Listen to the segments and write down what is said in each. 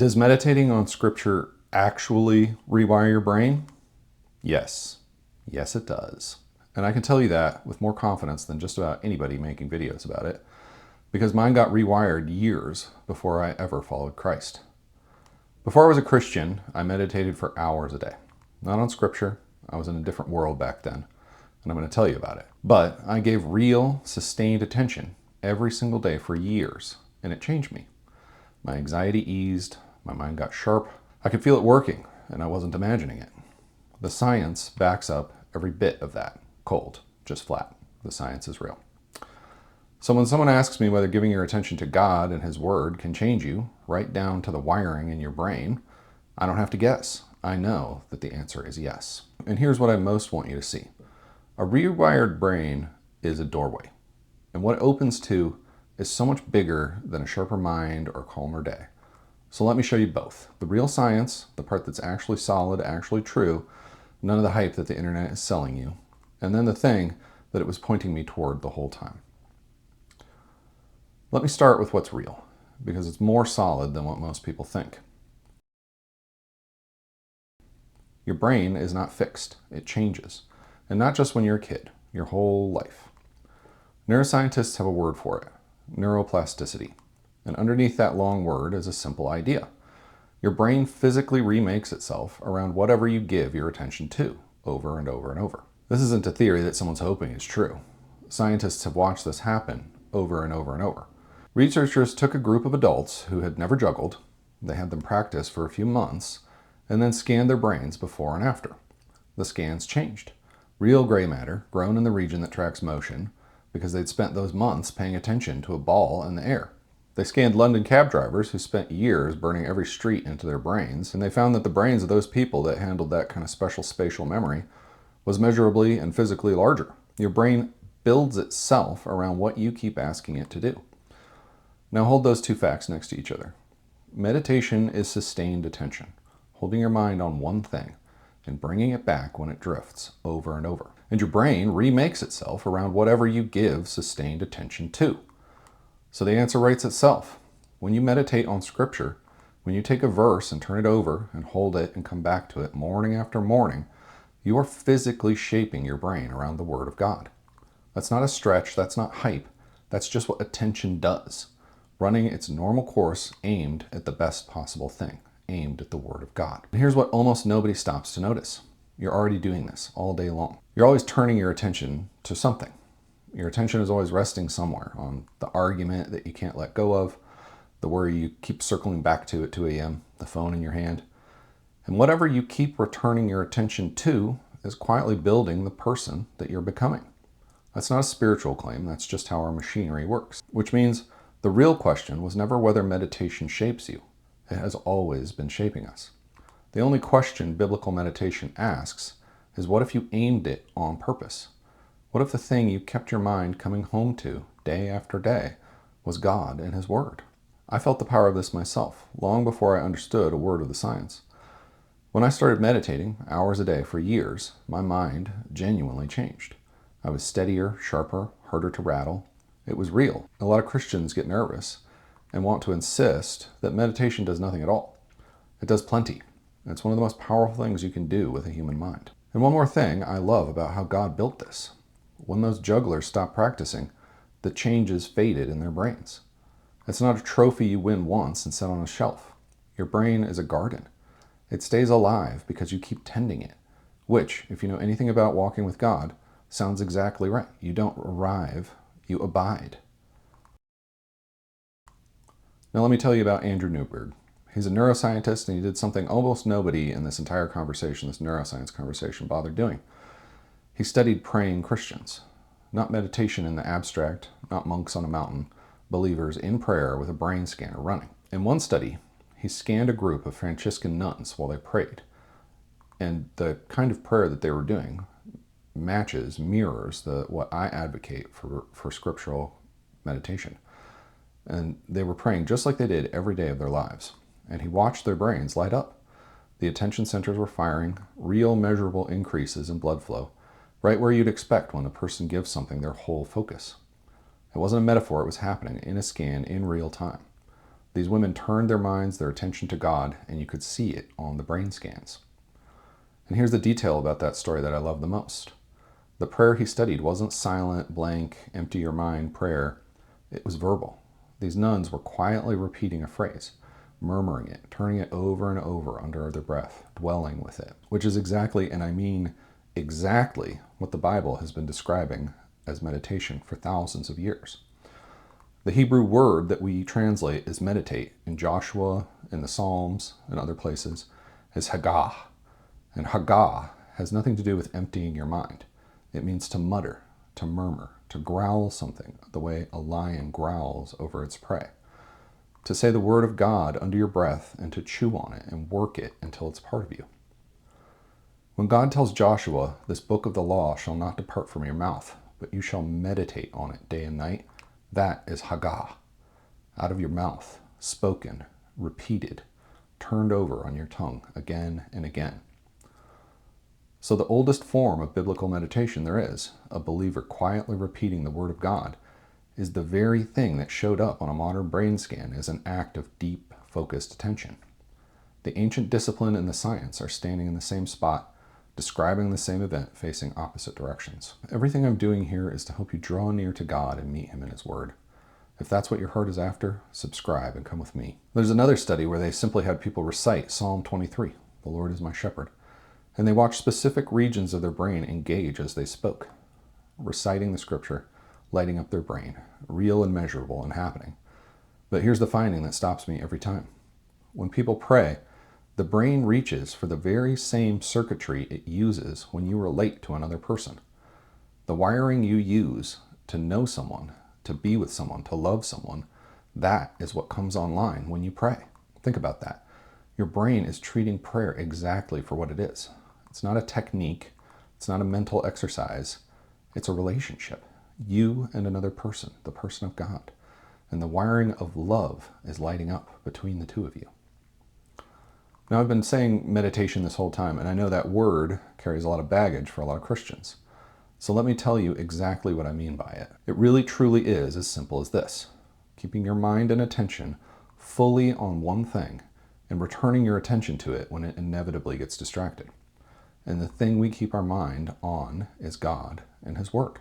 Does meditating on scripture actually rewire your brain? Yes. Yes, it does. And I can tell you that with more confidence than just about anybody making videos about it, because mine got rewired years before I ever followed Christ. Before I was a Christian, I meditated for hours a day. Not on scripture. I was in a different world back then, and I'm going to tell you about it. But I gave real, sustained attention every single day for years, and it changed me. My anxiety eased, my mind got sharp. I could feel it working, and I wasn't imagining it. The science backs up every bit of that. Cold, just flat. The science is real. So when someone asks me whether giving your attention to God and His Word can change you, right down to the wiring in your brain, I don't have to guess. I know that the answer is yes. And here's what I most want you to see. A rewired brain is a doorway. And what it opens to is so much bigger than a sharper mind or calmer day. So let me show you both. The real science, the part that's actually solid, actually true, none of the hype that the internet is selling you, and then the thing that it was pointing me toward the whole time. Let me start with what's real, because it's more solid than what most people think. Your brain is not fixed, it changes. And not just when you're a kid, your whole life. Neuroscientists have a word for it, neuroplasticity. And underneath that long word is a simple idea. Your brain physically remakes itself around whatever you give your attention to, over and over and over. This isn't a theory that someone's hoping is true. Scientists have watched this happen over and over and over. Researchers took a group of adults who had never juggled, they had them practice for a few months, and then scanned their brains before and after. The scans changed. Real gray matter, grown in the region that tracks motion, because they'd spent those months paying attention to a ball in the air. They scanned London cab drivers who spent years burning every street into their brains, and they found that the brains of those people that handled that kind of special spatial memory was measurably and physically larger. Your brain builds itself around what you keep asking it to do. Now hold those two facts next to each other. Meditation is sustained attention, holding your mind on one thing and bringing it back when it drifts over and over. And your brain remakes itself around whatever you give sustained attention to. So the answer writes itself. When you meditate on scripture, when you take a verse and turn it over and hold it and come back to it morning after morning, you are physically shaping your brain around the Word of God. That's not a stretch, that's not hype, that's just what attention does. Running its normal course aimed at the best possible thing, aimed at the Word of God. And here's what almost nobody stops to notice. You're already doing this all day long. You're always turning your attention to something. Your attention is always resting somewhere, on the argument that you can't let go of, the worry you keep circling back to at 2 a.m., the phone in your hand. And whatever you keep returning your attention to is quietly building the person that you're becoming. That's not a spiritual claim, that's just how our machinery works. Which means the real question was never whether meditation shapes you. It has always been shaping us. The only question biblical meditation asks is, what if you aimed it on purpose? What if the thing you kept your mind coming home to day after day was God and His Word? I felt the power of this myself, long before I understood a word of the science. When I started meditating hours a day for years, my mind genuinely changed. I was steadier, sharper, harder to rattle. It was real. A lot of Christians get nervous and want to insist that meditation does nothing at all. It does plenty. It's one of the most powerful things you can do with a human mind. And one more thing I love about how God built this. When those jugglers stopped practicing, the changes faded in their brains. It's not a trophy you win once and set on a shelf. Your brain is a garden. It stays alive because you keep tending it, which, if you know anything about walking with God, sounds exactly right. You don't arrive, you abide. Now let me tell you about Andrew Newberg. He's a neuroscientist, and he did something almost nobody in this entire conversation, this neuroscience conversation, bothered doing. He studied praying Christians, not meditation in the abstract, not monks on a mountain, believers in prayer with a brain scanner running. In one study, he scanned a group of Franciscan nuns while they prayed. And the kind of prayer that they were doing mirrors what I advocate for scriptural meditation. And they were praying just like they did every day of their lives. And he watched their brains light up. The attention centers were firing, real measurable increases in blood flow, right where you'd expect when a person gives something their whole focus. It wasn't a metaphor, it was happening in a scan in real time. These women turned their minds, their attention to God, and you could see it on the brain scans. And here's the detail about that story that I love the most. The prayer he studied wasn't silent, blank, empty your mind prayer. It was verbal. These nuns were quietly repeating a phrase, murmuring it, turning it over and over under their breath, dwelling with it, which is exactly, and I mean exactly, what the Bible has been describing as meditation for thousands of years. The Hebrew word that we translate as meditate in Joshua, in the Psalms, and other places is hagah. And hagah has nothing to do with emptying your mind. It means to mutter, to murmur, to growl something the way a lion growls over its prey. To say the word of God under your breath and to chew on it and work it until it's part of you. When God tells Joshua, this book of the law shall not depart from your mouth, but you shall meditate on it day and night, that is hagah, out of your mouth, spoken, repeated, turned over on your tongue again and again. So the oldest form of biblical meditation there is, a believer quietly repeating the Word of God, is the very thing that showed up on a modern brain scan as an act of deep, focused attention. The ancient discipline and the science are standing in the same spot, describing the same event facing opposite directions. Everything I'm doing here is to help you draw near to God and meet Him in His Word. If that's what your heart is after, subscribe and come with me. There's another study where they simply had people recite Psalm 23, "The Lord is my shepherd," and they watched specific regions of their brain engage as they spoke, reciting the scripture, lighting up their brain, real and measurable and happening. But here's the finding that stops me every time. When people pray, the brain reaches for the very same circuitry it uses when you relate to another person. The wiring you use to know someone, to be with someone, to love someone, that is what comes online when you pray. Think about that. Your brain is treating prayer exactly for what it is. It's not a technique. It's not a mental exercise. It's a relationship. You and another person, the person of God. And the wiring of love is lighting up between the two of you. Now, I've been saying meditation this whole time, and I know that word carries a lot of baggage for a lot of Christians. So let me tell you exactly what I mean by it. It really truly is as simple as this: keeping your mind and attention fully on one thing and returning your attention to it when it inevitably gets distracted. And the thing we keep our mind on is God and His Word.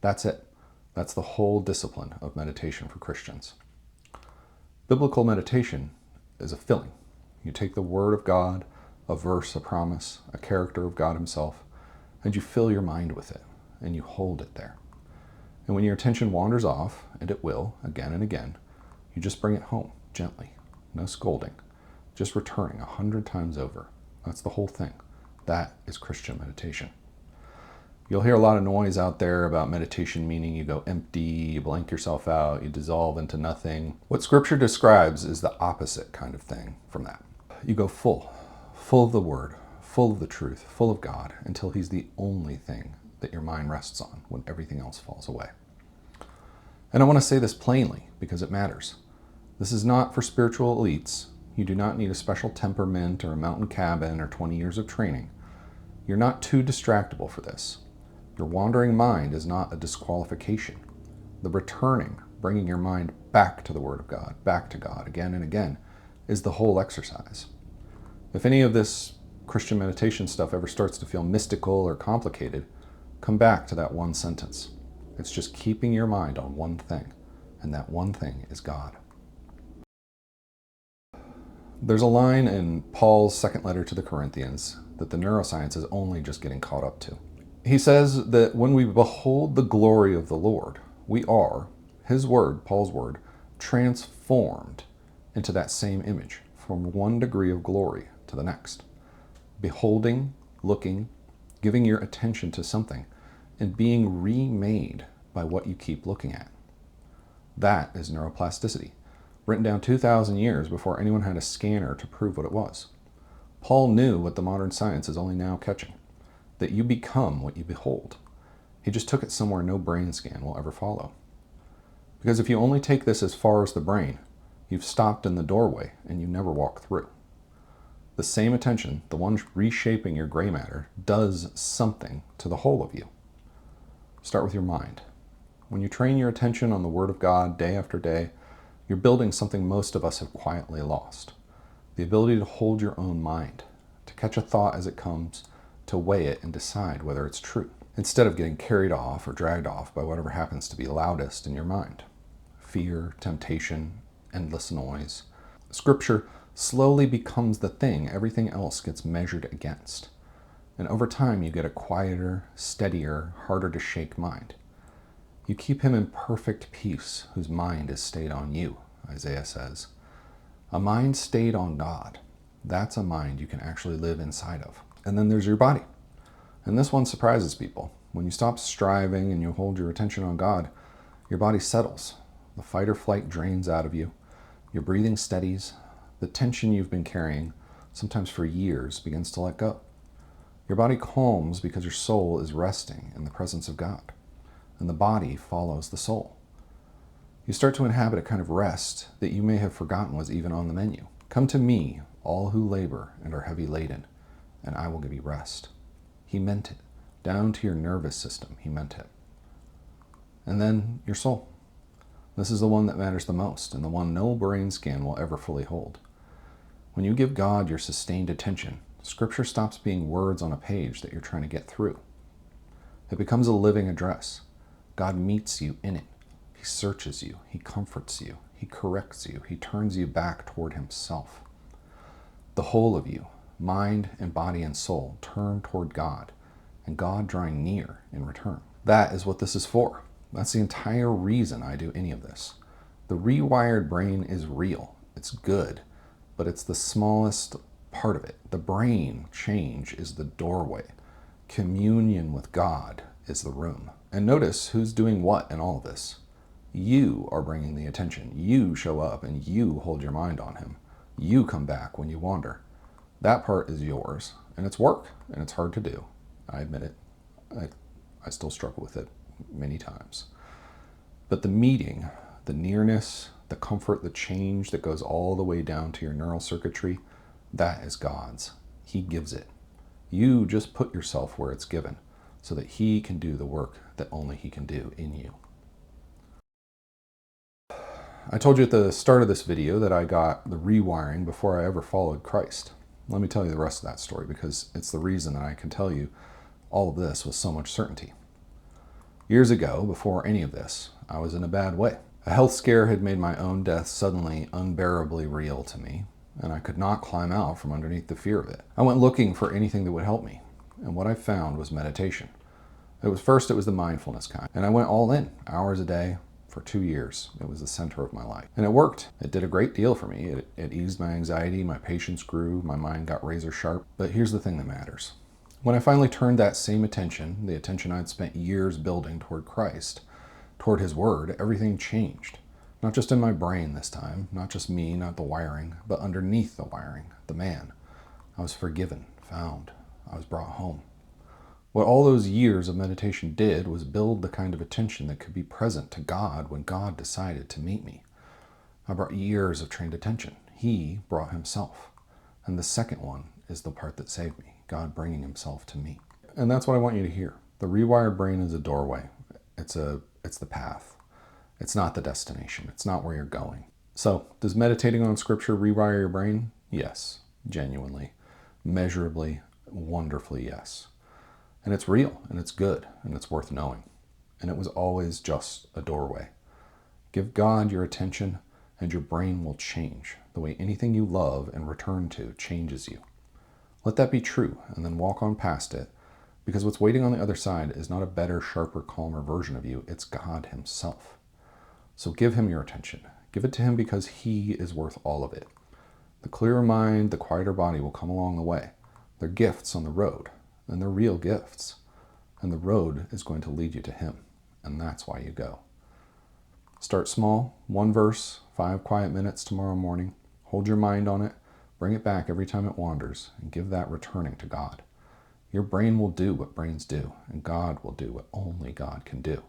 That's it. That's the whole discipline of meditation for Christians. Biblical meditation is a filling. You take the Word of God, a verse, a promise, a character of God Himself, and you fill your mind with it, and you hold it there. And when your attention wanders off, and it will, again and again, you just bring it home, gently, no scolding, just returning 100 times over. That's the whole thing. That is Christian meditation. You'll hear a lot of noise out there about meditation meaning you go empty, you blank yourself out, you dissolve into nothing. What Scripture describes is the opposite kind of thing from that. You go full of the Word, full of the truth, full of God, until He's the only thing that your mind rests on when everything else falls away. And I want to say this plainly because it matters. This is not for spiritual elites. You do not need a special temperament or a mountain cabin or 20 years of training. You're not too distractible for this. Your wandering mind is not a disqualification. The returning, bringing your mind back to the Word of God, back to God again and again, is the whole exercise. If any of this Christian meditation stuff ever starts to feel mystical or complicated, come back to that one sentence. It's just keeping your mind on one thing, and that one thing is God. There's a line in Paul's second letter to the Corinthians that the neuroscience is only just getting caught up to. He says that when we behold the glory of the Lord, we are, his word, Paul's word, transformed into that same image from one degree of glory to the next. Beholding, looking, giving your attention to something, and being remade by what you keep looking at. That is neuroplasticity, written down 2,000 years before anyone had a scanner to prove what it was. Paul knew what the modern science is only now catching, that you become what you behold. He just took it somewhere no brain scan will ever follow. Because if you only take this as far as the brain, you've stopped in the doorway and you never walk through. The same attention, the one reshaping your gray matter, does something to the whole of you. Start with your mind. When you train your attention on the Word of God day after day, You're building something most of us have quietly lost. The ability to hold your own mind, to catch a thought as it comes, to weigh it and decide whether it's true, instead of getting carried off or dragged off by whatever happens to be loudest in your mind. Fear, temptation, endless noise. Scripture slowly becomes the thing everything else gets measured against. And over time, you get a quieter, steadier, harder to shake mind. You keep him in perfect peace whose mind is stayed on you, Isaiah says. A mind stayed on God, that's a mind you can actually live inside of. And then there's your body. And this one surprises people. When you stop striving and you hold your attention on God, your body settles. The fight or flight drains out of you. Your breathing steadies. The tension you've been carrying, sometimes for years, begins to let go. Your body calms because your soul is resting in the presence of God, and the body follows the soul. You start to inhabit a kind of rest that you may have forgotten was even on the menu. Come to me, all who labor and are heavy laden, and I will give you rest. He meant it. Down to your nervous system, he meant it. And then your soul. This is the one that matters the most, and the one no brain scan will ever fully hold. When you give God your sustained attention, Scripture stops being words on a page that you're trying to get through. It becomes a living address. God meets you in it. He searches you. He comforts you. He corrects you. He turns you back toward himself. The whole of you, mind and body and soul, turn toward God, and God drawing near in return. That is what this is for. That's the entire reason I do any of this. The rewired brain is real. It's good, but it's the smallest part of it. The brain change is the doorway. Communion with God is the room. And notice who's doing what in all of this. You are bringing the attention. You show up and you hold your mind on him. You come back when you wander. That part is yours, and it's work, and it's hard to do. I admit it. I still struggle with it many times. But the meeting, the nearness, the comfort, the change that goes all the way down to your neural circuitry, that is God's. He gives it. You just put yourself where it's given so that he can do the work that only he can do in you. I told you at the start of this video that I got the rewiring before I ever followed Christ. Let me tell you the rest of that story because it's the reason that I can tell you all of this with so much certainty. Years ago, before any of this, I was in a bad way. A health scare had made my own death suddenly unbearably real to me, and I could not climb out from underneath the fear of it. I went looking for anything that would help me, and what I found was meditation. It was the mindfulness kind, and I went all in, hours a day, for 2 years. It was the center of my life. And it worked. It did a great deal for me. It eased my anxiety, my patience grew, my mind got razor sharp. But here's the thing that matters. When I finally turned that same attention, the attention I'd spent years building toward Christ, toward his word, everything changed. Not just in my brain this time, not just me, not the wiring, but underneath the wiring, the man. I was forgiven, found. I was brought home. What all those years of meditation did was build the kind of attention that could be present to God when God decided to meet me. I brought years of trained attention. He brought himself. And the second one is the part that saved me, God bringing himself to me. And that's what I want you to hear. The rewired brain is a doorway. It's the path. It's not the destination. It's not where you're going. So, does meditating on Scripture rewire your brain? Yes, genuinely, measurably, wonderfully yes. And it's real, and it's good, and it's worth knowing. And it was always just a doorway. Give God your attention, and your brain will change the way anything you love and return to changes you. Let that be true, and then walk on past it, because what's waiting on the other side is not a better, sharper, calmer version of you. It's God himself. So give him your attention. Give it to him because he is worth all of it. The clearer mind, the quieter body will come along the way. They're gifts on the road, and they're real gifts. And the road is going to lead you to him, and that's why you go. Start small, 1 verse, 5 quiet minutes tomorrow morning. Hold your mind on it, bring it back every time it wanders, and give that returning to God. Your brain will do what brains do, and God will do what only God can do.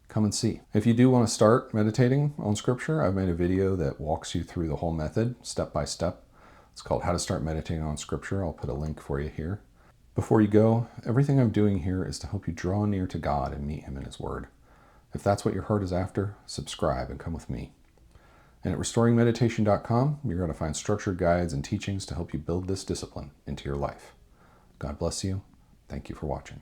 Come and see. If you do want to start meditating on Scripture, I've made a video that walks you through the whole method, step by step. It's called How to Start Meditating on Scripture. I'll put a link for you here. Before you go, everything I'm doing here is to help you draw near to God and meet him in his word. If that's what your heart is after, subscribe and come with me. And at restoringmeditation.com, you're going to find structured guides and teachings to help you build this discipline into your life. God bless you. Thank you for watching.